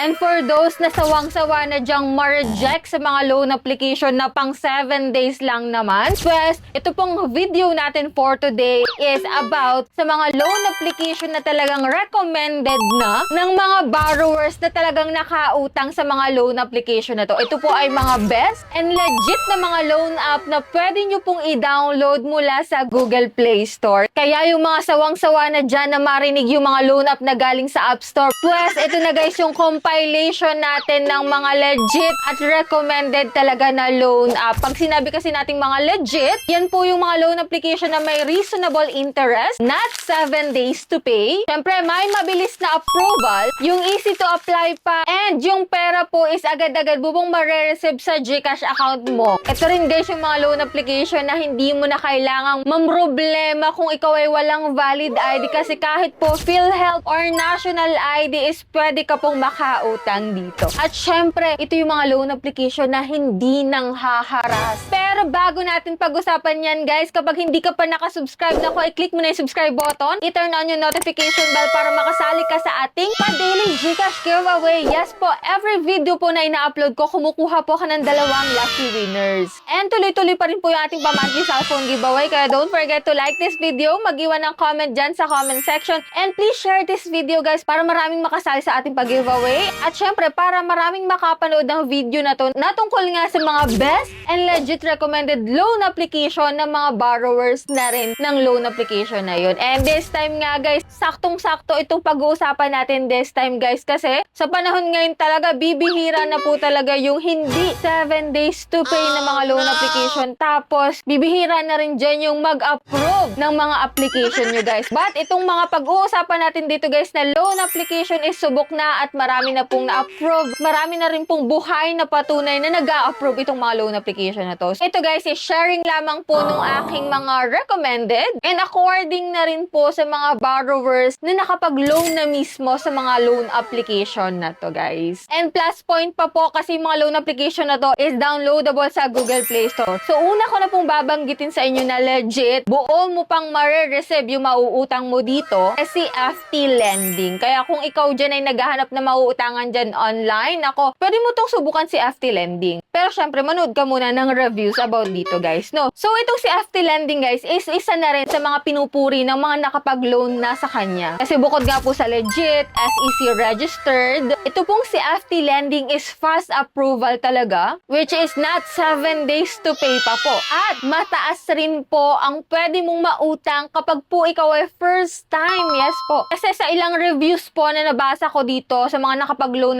And for those na sawang-sawa na dyang ma-reject sa mga loan application na pang 7 days lang naman, pues, ito pong video natin for today is about sa mga loan application na talagang recommended na ng mga borrowers na talagang nakautang sa mga loan application na to. Ito po ay mga best and legit na mga loan app na pwede nyo pong i-download mula sa Google Play Store. Kaya yung mga sawang-sawa na dyan na marinig yung mga loan app na galing sa App Store, pues, ito na guys yung compilation natin ng mga legit at recommended talaga na loan app. Pag sinabi kasi nating mga legit, yan po yung mga loan application na may reasonable interest, not 7 days to pay. Siyempre, may mabilis na approval, yung easy to apply pa, and yung pera po is agad-agad bubong mare-receive sa GCash account mo. Ito rin guys yung mga loan application na hindi mo na kailangang mamroblema kung ikaw ay walang valid ID kasi kahit po PhilHealth or National ID is pwede ka pong makautang dito. At syempre, ito yung mga loan application na hindi nang haharas. Pero bago natin pag-usapan yan guys, kapag hindi ka pa nakasubscribe na ko, i-click mo na yung subscribe button, i-turn on yung notification bell para makasali ka sa ating pa-daily GCash giveaway. Yes po, every video po na ina-upload ko, kumukuha po ka ng 2 lucky winners. And tuloy-tuloy pa rin po yung ating pa-monthly cellphone giveaway, kaya don't forget to like this video, mag-iwan ng comment dyan sa comment section, and please share this video guys para maraming makasali sa ating pag-giveaway. At syempre, para maraming makapanood ng video na to na tungkol nga sa mga best and legit recommended loan application ng mga borrowers na rin ng loan application na yun. And this time nga guys, saktong-sakto itong pag-uusapan natin this time guys kasi sa panahon ngayon talaga, bibihira na po talaga yung hindi 7 days to pay na mga loan application. Tapos, bibihira na rin dyan yung mag-approve ng mga application nyo guys. But itong mga pag-uusapan natin dito guys na loan application is subok na at marami na pong na-approve. Marami na rin pong buhay na patunay na nag-a-approve itong mga loan application na to. So, ito guys is sharing lamang po nung aking mga recommended and according na rin po sa mga borrowers na nakapag-loan na mismo sa mga loan application na to guys. And plus point pa po kasi mga loan application na to is downloadable sa Google Play Store. So una ko na pong babanggitin sa inyo na legit, buo mo pang mare-receive yung mauutang mo dito si FT Lending. Kaya kung ikaw dyan ay naghahanap na mauutangan dyan online, ako, pwede mo tong subukan si FT Lending. Pero syempre, manood ka muna ng reviews about dito guys, no? So itong si FT Lending guys is isa na rin sa mga pinupuri ng mga nakapag-loan na sa kanya. Kasi bukod nga po sa legit, SEC registered, ito pong si FT Lending is fast approval talaga, which is not 7 days to pay pa po. At mataas rin po ang pwede mong mautang kapag po ikaw ay first time. Yes po. Kasi sa ilang reviews po na nabasa ko dito sa mga nakapag-loan na